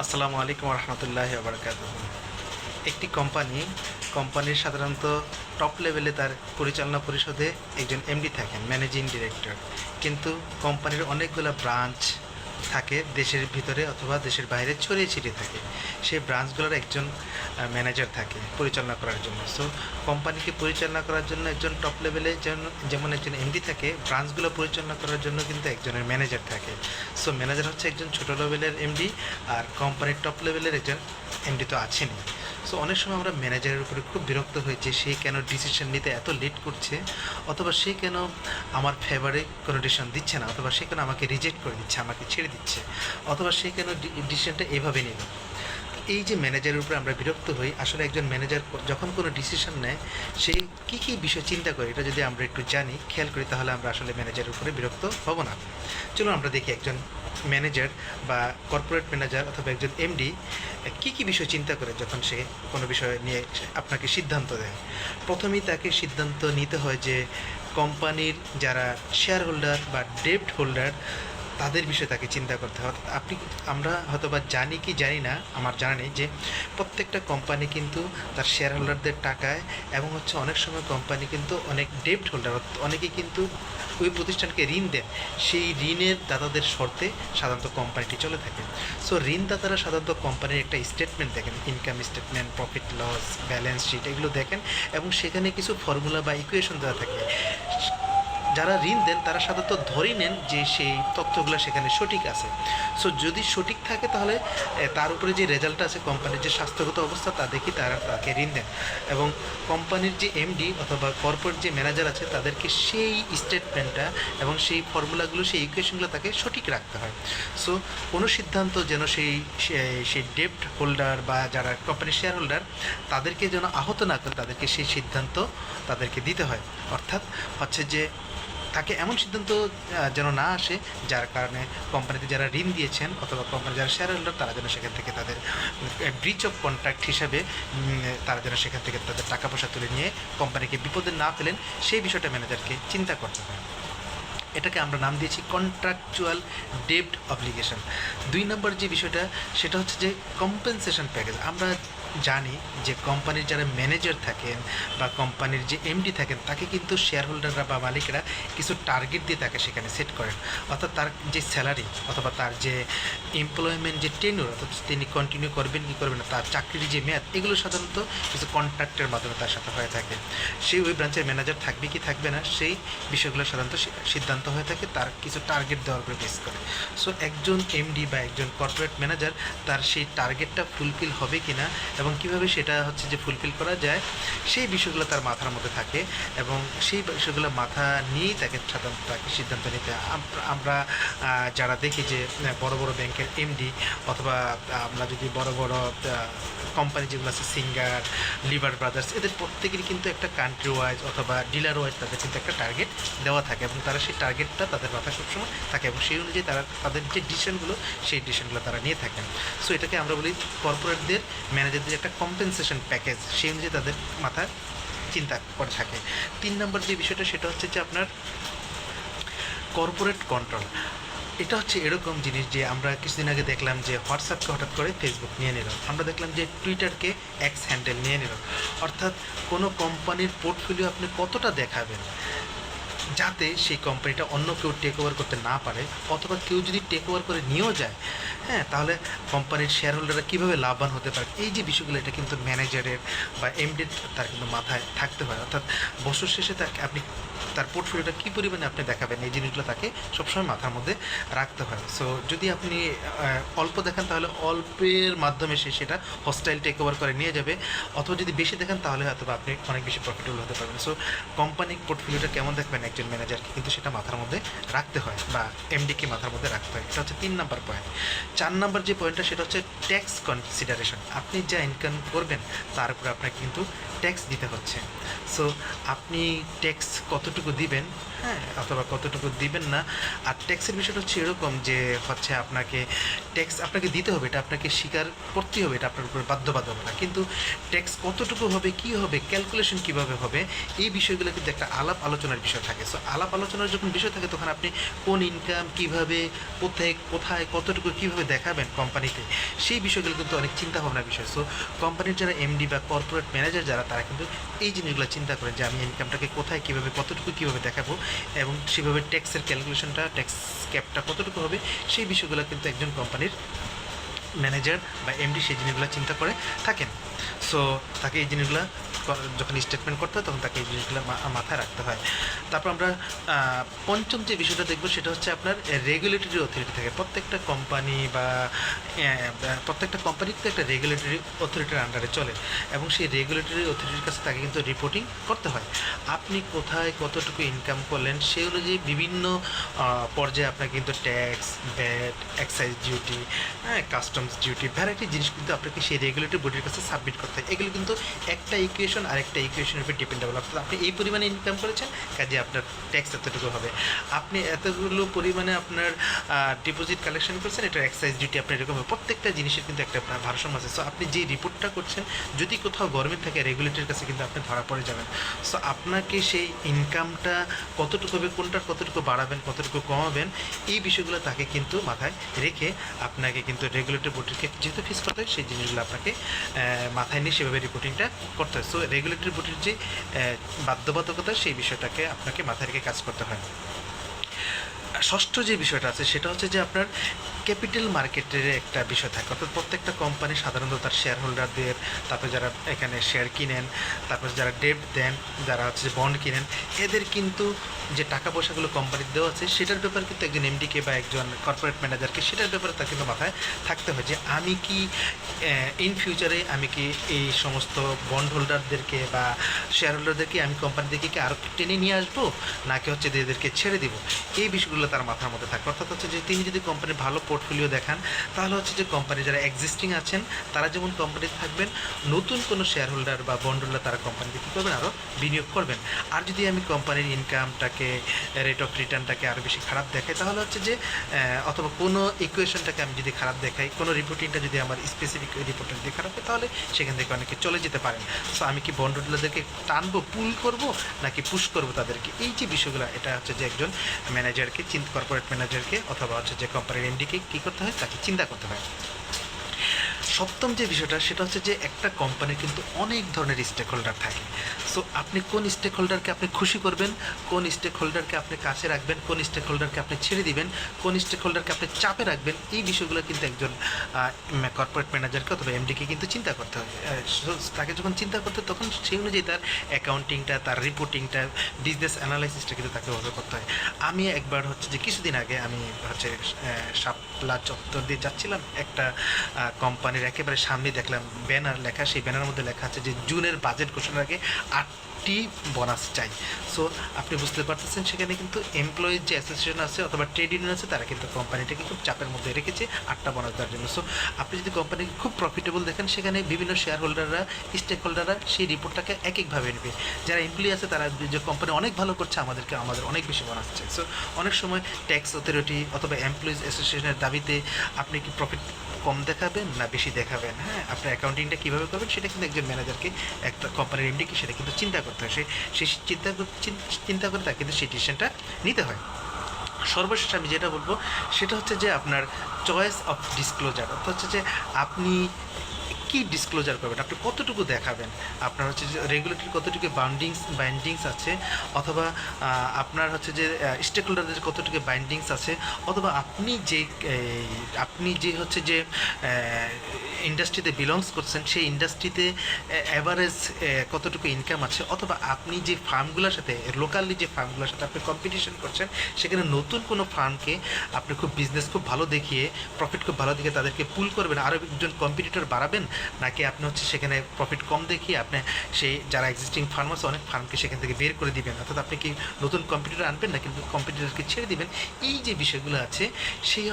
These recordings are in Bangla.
আসসালামু আলাইকুম রহমতুল্লাহি বারাকাতুহু। একটি কোম্পানির সাধারণত টপ লেভেলে তার পরিচালনা পরিষদে একজন এমডি থাকেন, ম্যানেজিং ডিরেক্টর। কিন্তু কোম্পানির অনেকগুলো ব্রাঞ্চ থাকে দেশের ভিতরে অথবা দেশের বাইরে ছড়িয়ে ছিটিয়ে থাকে। সেই ব্রাঞ্চগুলোর একজন ম্যানেজার থাকে পরিচালনা করার জন্য। সো কোম্পানিকে পরিচালনা করার জন্য একজন টপ লেভেলে যেমন একজন এমডি থাকে, ব্রাঞ্চগুলো পরিচালনা করার জন্য কিন্তু একজনের ম্যানেজার থাকে। সো ম্যানেজার হচ্ছে একজন ছোটো লেভেলের এমডি, আর কোম্পানির টপ লেভেলের একজন এমডি তো আছেনই। সো অনেক সময় আমরা ম্যানেজারের উপরে খুব বিরক্ত হয়েছি, সে কেন ডিসিশন নিতে এত লেট করছে, অথবা সে কেন আমার ফেভারে কোনো ডিসিশন দিচ্ছে না, অথবা সে কেন আমাকে রিজেক্ট করে দিচ্ছে, আমাকে ছেড়ে দিচ্ছে, অথবা সে কেন ডিসিশনটা এভাবে নিল। এই যে ম্যানেজারের উপরে আমরা বিরক্ত হই, আসলে একজন ম্যানেজার যখন কোনো ডিসিশন নেয় সে কী কী বিষয় চিন্তা করে, এটা যদি আমরা একটু জানি, খেয়াল করি, তাহলে আমরা আসলে ম্যানেজারের উপরে বিরক্ত হব না। চলুন আমরা দেখি একজন ম্যানেজার বা কর্পোরেট ম্যানেজার অথবা একজন এমডি কী কী বিষয় চিন্তা করে যখন সে কোনো বিষয় নিয়ে আপনাকে সিদ্ধান্ত দেয়। প্রথমেই তাকে সিদ্ধান্ত নিতে হয় যে কোম্পানির যারা শেয়ার হোল্ডার বা ডেপ্ট হোল্ডার, তাদের বিষয়ে তাকে চিন্তা করতে হয়। আমরা হয়তো বা জানি কি জানি না, আমার জানা নেই যে প্রত্যেকটা কোম্পানি কিন্তু তার শেয়ার হোল্ডারদের টাকায়, এবং হচ্ছে অনেক সময় কোম্পানি কিন্তু অনেক ডেপ্ট হোল্ডার, অনেকে কিন্তু ওই প্রতিষ্ঠানকে ঋণ দেন, সেই ঋণের দাতাদের শর্তে সাধারণত কোম্পানিটি চলে থাকে। সো ঋণদাতারা সাধারণত কোম্পানির একটা স্টেটমেন্ট দেখেন, income statement, profit loss, balance sheet, এগুলো দেখেন, এবং সেখানে কিছু ফর্মুলা বা ইকুয়েশন দেওয়া থাকে। যারা ঋণ দেন তারা সাধারণত ধরেই নেন যে সেই তথ্যগুলো সেখানে সঠিক আছে। সো যদি সঠিক থাকে তাহলে তার উপরে যে রেজাল্ট আছে, কোম্পানির যে স্বাস্থ্যগত অবস্থা, তা দেখি তারা তাকে ঋণ দেন। এবং কোম্পানির যে এমডি অথবা কর্পোরেট যে ম্যানেজার আছে, তাদেরকে সেই স্টেটমেন্টটা এবং সেই ফর্মুলাগুলো, সেই ইকুয়েশনগুলো তাকে সঠিক রাখতে হয়। সো কোনো সিদ্ধান্ত যেন সেই ডেপ্ট হোল্ডার বা যারা কোম্পানির শেয়ার হোল্ডার, তাদেরকে যেন আহত না করে, তাদেরকে সেই সিদ্ধান্ত তাদেরকে দিতে হয়। অর্থাৎ হচ্ছে যে তাকে এমন সিদ্ধান্ত যেন না আসে যার কারণে কোম্পানিতে যারা ঋণ দিয়েছেন অথবা কোম্পানি যারা শেয়ার হোল্ডার, তারা যেন সেখান থেকে তাদের ব্রিচ অফ কন্ট্রাক্ট হিসাবে তারা যেন সেখান থেকে তাদের টাকা পয়সা তুলে নিয়ে কোম্পানিকে বিপদে না ফেলেন, সেই বিষয়টা ম্যানেজারকে চিন্তা করতে হয়। এটাকে আমরা নাম দিয়েছি কন্ট্রাকচুয়াল ডেপ্ট অব্লিগেশন। 2 নম্বর যে বিষয়টা, সেটা হচ্ছে যে কম্পেনসেশন প্যাকেজ। আমরা জানি যে কোম্পানির যারা ম্যানেজার থাকেন বা কোম্পানির যে এমডি থাকেন, তাকে কিন্তু শেয়ার হোল্ডাররা বা মালিকরা কিছু টার্গেট দিয়ে তাকে সেখানে সেট করেন। অর্থাৎ তার যে স্যালারি অথবা তার যে এমপ্লয়মেন্ট যে টেনুর, অর্থাৎ তিনি কন্টিনিউ করবেন কি করবেন না, তার চাকরির যে মেয়াদ, এগুলো সাধারণত কিছু কন্ট্রাক্টের মাধ্যমে তার সাথে হয়ে থাকে। সেই ওই ব্রাঞ্চের ম্যানেজার থাকবে কি থাকবে না, সেই বিষয়গুলো সাধারণত সিদ্ধান্ত হয়ে থাকে তার কিছু টার্গেট দেওয়ার উপরে বেস করে। সো একজন এমডি বা একজন কর্পোরেট ম্যানেজার, তার সেই টার্গেটটা ফুলফিল হবে কি না এবং কীভাবে সেটা হচ্ছে যে ফুলফিল করা যায়, সেই বিষয়গুলো তার মাথার মধ্যে থাকে, এবং সেই বিষয়গুলো মাথা নিয়েই তাকে সাধারণত তাকে সিদ্ধান্ত নিতে হয়। আমরা যারা দেখি যে বড় বড় ব্যাংকের এমডি, অথবা আমরা যদি বড় বড় কোম্পানি যেগুলো আছে, সিঙ্গার, লিভার ব্রাদার্স, এদের প্রত্যেকেরই কিন্তু একটা কান্ট্রি ওয়াইজ অথবা ডিলার ওয়াইজ তাদের কিন্তু একটা টার্গেট দেওয়া থাকে, এবং তারা সেই টার্গেটটা তাদের মাথায় সবসময় থাকে, এবং সেই অনুযায়ী তারা তাদের যে ডিসিশনগুলো, সেই ডিসিশনগুলো তারা নিয়ে থাকেন। সো এটাকে আমরা বলি কর্পোরেটদের ম্যানেজারদের একটা কম্পেনসেশন প্যাকেজ, সেই অনুযায়ী তাদের মাথায় চিন্তা করে থাকে। 3 নম্বর যে বিষয়টা, সেটা হচ্ছে যে আপনার কর্পোরেট কন্ট্রোল। এটা হচ্ছে এরকম জিনিস যে আমরা কিছুদিন আগে দেখলাম যে হোয়াটসঅ্যাপকে হঠাৎ করে ফেসবুক নিয়ে নিল, আমরা দেখলাম যে টুইটারকে এক্স হ্যান্ডেল নিয়ে নিল। অর্থাৎ কোনো কোম্পানির পোর্টফোলিও আপনি কতটা দেখাবেন যাতে সেই কোম্পানিটা অন্য কেউ টেক ওভার করতে না পারে, অথবা কেউ যদি টেক ওভার করে নিয়েও যায়, হ্যাঁ, তাহলে কোম্পানির শেয়ার হোল্ডাররা কীভাবে লাভবান হতে পারে, এই যে বিষয়গুলো, এটা কিন্তু ম্যানেজারের বা এমডির তার কিন্তু মাথায় থাকতে হয়। অর্থাৎ বছর শেষে তাকে আপনি তার পোর্টফোলিওটা কী পরিমাণে আপনি দেখাবেন, এই জিনিসগুলো তাকে সবসময় মাথার মধ্যে রাখতে হয়। সো যদি আপনি অল্প দেখেন, তাহলে অল্পের মাধ্যমে সে সেটা হস্টাইল টেক ওভার করে নিয়ে যাবে, অথবা যদি বেশি দেখেন তাহলে হয়তো আপনি অনেক বেশি প্রফিটেবল হতে পারবেন। সো কোম্পানির পোর্টফোলিওটা কেমন দেখবেন একজন ম্যানেজারকে কিন্তু সেটা মাথার মধ্যে রাখতে হয়, বা এমডিকে মাথার মধ্যে রাখতে হয়। এটা হচ্ছে 3 নাম্বার পয়েন্ট। 4 নাম্বার যে পয়েন্টটা, সেটা হচ্ছে ট্যাক্স কনসিডারেশন। আপনি যা ইনকাম করবেন তার উপরে আপনাকে কিন্তু ট্যাক্স দিতে হচ্ছে। সো আপনি ট্যাক্স কতটুকু দিবেন, হ্যাঁ, অথবা কতটুকু দিবেন না। আর ট্যাক্সের বিষয়টা হচ্ছে এরকম যে হচ্ছে আপনাকে ট্যাক্স আপনাকে দিতে হবে, এটা আপনাকে স্বীকার করতেই হবে, এটা আপনার উপর বাধ্যবাধকতা। কিন্তু ট্যাক্স কতটুকু হবে, কী হবে, ক্যালকুলেশন কীভাবে হবে, এই বিষয়গুলো কিন্তু একটা আলাপ আলোচনার বিষয় থাকে। সো আলাপ আলোচনার যখন বিষয় থাকে তখন আপনি কোন ইনকাম কীভাবে, কোথায় কোথায় কতটুকু কীভাবে দেখাবেন কোম্পানিতে, সেই বিষয়গুলো কিন্তু অনেক চিন্তা ভাবনার বিষয়। সো কোম্পানির যারা এমডি বা কর্পোরেট ম্যানেজার যারা, তারা কিন্তু এই জিনিসগুলো চিন্তা করেন যে আমি ইনকামটাকে কোথায় কীভাবে কতটুকু কীভাবে দেখাবো, এবং সেভাবে ট্যাক্সের ক্যালকুলেশনটা, ট্যাক্স ক্যাপটা কতটুকু হবে, সেই বিষয়গুলো কিন্তু একজন কোম্পানির ম্যানেজার বা এমডি সেই জিনিসগুলো চিন্তা করে থাকেন। সো তাকে এই জিনিসগুলো যখন স্টেটমেন্ট করতে হয় তখন তাকে এই জিনিসগুলো মাথায় রাখতে হয়। তারপর আমরা পঞ্চম যে বিষয়টা দেখব সেটা হচ্ছে আপনার রেগুলেটরি অথরিটি থাকে। প্রত্যেকটা কোম্পানি বা প্রত্যেকটা কোম্পানি কিন্তু একটা রেগুলেটরি অথরিটির আন্ডারে চলে, এবং সেই রেগুলেটরি অথরিটির কাছে তাকে কিন্তু রিপোর্টিং করতে হয়। আপনি কোথায় কতটুকু ইনকাম করলেন সেই অনুযায়ী বিভিন্ন পর্যায়ে আপনাকে কিন্তু ট্যাক্স, ভ্যাট, এক্সাইজ ডিউটি, হ্যাঁ, কাস্টমস ডিউটি, ভ্যারাইটি জিনিস কিন্তু আপনাকে সেই রেগুলেটরি বডির কাছে সাবমিট করতে হয়। এগুলো কিন্তু একটা ইকুয়েশন আরেকটা ইকুয়েশনের উপর ডিপেন্ডেবল। অর্থাৎ আপনি এই পরিমাণে ইনকাম করেছেন, কাজে আপনার ট্যাক্স এতটুকু হবে। আপনি এতগুলো পরিমাণে আপনার ডিপোজিট কালেকশন করছেন, এটা এক্সাইজ ডিউটি আপনার এরকম হবে। প্রত্যেকটা জিনিসের কিন্তু একটা ভারসাম্য আছে। সো আপনি যে রিপোর্টটা করছেন যদি কোথাও গভর্নমেন্ট থাকে, রেগুলেটরের কাছে কিন্তু আপনি ধরা পড়ে যাবেন। সো আপনাকে সেই ইনকামটা কতটুকু হবে, কোনটার কতটুকু বাড়াবেন, কতটুকু কমাবেন, এই বিষয়গুলো তাকে কিন্তু মাথায় রেখে আপনাকে কিন্তু রেগুলেটরি বোর্ডকে যেহেতু ফিস করতে হয়, সেই জিনিসগুলো আপনাকে মাথায় নিয়ে সেভাবে রিপোর্টিংটা করতে হয়। সো রেগুলেটরি বোর্ডের যে বাধ্যবাধকতা, সেই বিষয়টাকে আপনাকে মাথায় রেখে কাজ করতে হয়। ষষ্ঠ যে বিষয়টা আছে সেটা হচ্ছে যে আপনার ক্যাপিটাল মার্কেটের একটা বিষয় থাকে। অর্থাৎ প্রত্যেকটা কোম্পানি সাধারণত তার শেয়ার হোল্ডারদের, তারপরে যারা এখানে শেয়ার কিনেন, তারপরে যারা ডেট দেন, যারা হচ্ছে যে বন্ড কিনেন, এদের কিন্তু যে টাকা পয়সাগুলো কোম্পানির দেওয়া আছে সেটার ব্যাপারে কিন্তু একজন এমডিকে বা একজন কর্পোরেট ম্যানেজারকে সেটার ব্যাপারে তার কিন্তু মাথায় থাকতে হয় যে আমি কি ইন ফিউচারে আমি কি এই সমস্ত বন্ড হোল্ডারদেরকে বা শেয়ার হোল্ডারদেরকে আমি কোম্পানি থেকে কি আরও টেনে নিয়ে আসবো, নাকি হচ্ছে এদেরকে ছেড়ে দিব, এই বিষয়গুলো তার মাথার মধ্যে থাকে। অর্থাৎ হচ্ছে যে তিনি যদি কোম্পানির ভালো পোর্টফোলিও দেখান, তাহলে হচ্ছে যে কোম্পানি যারা এক্সিস্টিং আছেন তারা যেমন কোম্পানিতে থাকবেন, নতুন কোনো শেয়ার হোল্ডার বা বন্ড হোল্ডার তারা কোম্পানিতে কী করবেন, আরও বিনিয়োগ করবেন। আর যদি আমি কোম্পানির ইনকামটাকে, রেট অফ রিটার্নটাকে আরও বেশি খারাপ দেখাই, তাহলে হচ্ছে যে অথবা কোনো ইকুয়েশনটাকে আমি যদি খারাপ দেখাই, কোনো রিপোর্টিংটা যদি আমার স্পেসিফিক রিপোর্টটা যদি খারাপ হয়, তাহলে সেখান থেকে অনেকে চলে যেতে পারেন। সো আমি কি বন্ড হোল্ডারদেরকে টানবো, পুল করব, নাকি পুশ করব তাদেরকে, এই যে বিষয়গুলো, এটা হচ্ছে যে একজন ম্যানেজারকে, কর্পোরেট ম্যানেজারকে অথবা হচ্ছে যে কোম্পানির এমডিকে কী করতে হয়, তাকে চিন্তা করতে হয়। সপ্তম যে বিষয়টা সেটা হচ্ছে যে একটা কোম্পানির কিন্তু অনেক ধরনের স্টেক হোল্ডার থাকে। সো আপনি কোন স্টেক হোল্ডারকে আপনি খুশি করবেন, কোন স্টেক হোল্ডারকে আপনি কাছে রাখবেন, কোন স্টেক হোল্ডারকে আপনি ছেড়ে দিবেন, কোন স্টেক হোল্ডারকে আপনি চাপে রাখবেন, এই বিষয়গুলো কিন্তু একজন কর্পোরেট ম্যানেজারকে অথবা এমডিকে কিন্তু চিন্তা করতে হয়। তাকে যখন চিন্তা করতে হয়, তখন সেই অনুযায়ী তার অ্যাকাউন্টিংটা, তার রিপোর্টিংটা, বিজনেস অ্যানালাইসিসটা কিন্তু তাকে ওভাবে করতে হয়। আমি একবার হচ্ছে যে কিছুদিন আগে আমি হচ্ছে শাপলা চত্বর দিয়ে যাচ্ছিলাম, একটা কোম্পানির একেবারে সামনে দেখলাম ব্যানার লেখা, সেই ব্যানারের মধ্যে লেখা আছে যে জুনের বাজেট ঘোষণার আগে 8টি বোনাস চাই। সো আপনি বুঝতে পারতেছেন সেখানে কিন্তু এমপ্লয়িজ যে অ্যাসোসিয়েশন আছে অথবা ট্রেড ইউনিয়ন আছে, তারা কিন্তু কোম্পানিটাকে খুব চাপের মধ্যে রেখেছে 8টা বোনাস দেওয়ার জন্য। সো আপনি যদি কোম্পানিকে খুব প্রফিটেবল দেখেন, সেখানে বিভিন্ন শেয়ার হোল্ডাররা, স্টেক হোল্ডাররা সেই রিপোর্টটাকে এক একভাবে নেবে। যারা এমপ্লয়ি আছে তারা যে কোম্পানি অনেক ভালো করছে, আমাদের অনেক বেশি বোনাস চাই। সো অনেক সময় ট্যাক্স অথরিটি অথবা এমপ্লয়িজ অ্যাসোসিয়েশনের দাবিতে আপনি কি প্রফিট কম দেখাবেন না বেশি দেখাবেন, হ্যাঁ, আপনার অ্যাকাউন্টিংটা কীভাবে করবেন, সেটা কিন্তু একজন ম্যানেজারকে, একটা কোম্পানির এমডিকে সেটা কিন্তু চিন্তা করতে হয়। সেই চিন্তা করে তাকে কিন্তু সেই ডিসিশনটা নিতে হয়। সর্বশেষ আমি যেটা বলবো সেটা হচ্ছে যে আপনার চয়েস অফ ডিসক্লোজার। অর্থাৎ হচ্ছে যে আপনি কী ডিসক্লোজার করবেন, আপনি কতটুকু দেখাবেন, আপনার হচ্ছে যে রেগুলেটরি কতটুকু বাইন্ডিংস আছে, অথবা আপনার হচ্ছে যে স্টেক হোল্ডারদের কতটুকু বাইন্ডিংস আছে, অথবা আপনি যে হচ্ছে যে ইন্ডাস্ট্রিতে বিলংস করছেন, সেই ইন্ডাস্ট্রিতে অ্যাভারেজ কতটুকু ইনকাম আছে, অথবা আপনি যে ফার্মগুলোর সাথে, লোকালি যে ফার্মগুলোর সাথে আপনি কম্পিটিশন করছেন, সেখানে নতুন কোনো ফার্মকে আপনি বিজনেস খুব ভালো দেখিয়ে, প্রফিট খুব ভালো দেখিয়ে তাদেরকে পুল করবেন, আরও একজন কম্পিটিটর বাড়াবেন, নাকি আপনি হচ্ছে সেখানে প্রফিট কম দেখিয়ে আপনি সেই যারা এক্সিস্টিং ফার্ম আছে অনেক ফার্মকে সেখান থেকে বের করে দিবেন। অর্থাৎ আপনি কি নতুন কম্পিটিটর আনবেন না কিন্তু কম্পিটিটরকে ছেড়ে দিবেন। এই যে বিষয়গুলো আছে, সেই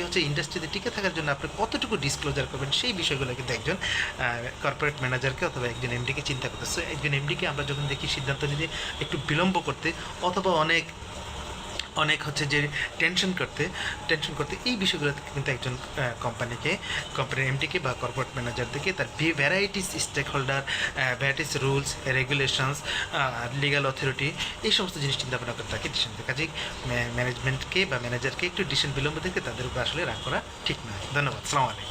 হচ্ছে ইন্ডাস্ট্রিতে টিকে থাকার জন্য আপনি কতটুকু ডিসক্লোজার ম্যানেজার করবেন, সেই বিষয়গুলো কিন্তু একজন কর্পোরেট ম্যানেজারকে অথবা একজন এমডিকে চিন্তা করতে। সো একজন এমডিকে আমরা যখন দেখি সিদ্ধান্ত নিতে একটু বিলম্ব করতে অথবা অনেক অনেক হচ্ছে যে টেনশন করতে এই বিষয়গুলো থেকে কিন্তু একজন কোম্পানির এমডিকে বা কর্পোরেট ম্যানেজারদেরকে তার varieties stakeholder, varieties rules regulations, legal authority, এই সমস্ত জিনিস চিন্তা ভাবনা করতে থাকে ডিসিশন। কাজেই ম্যানেজমেন্টকে বা ম্যানেজারকে একটু ডিসিশন বিলম্ব থেকে তাদের উপর আসলে রাগ করা ঠিক নয়। ধন্যবাদ। আসসালামু আলাইকুম।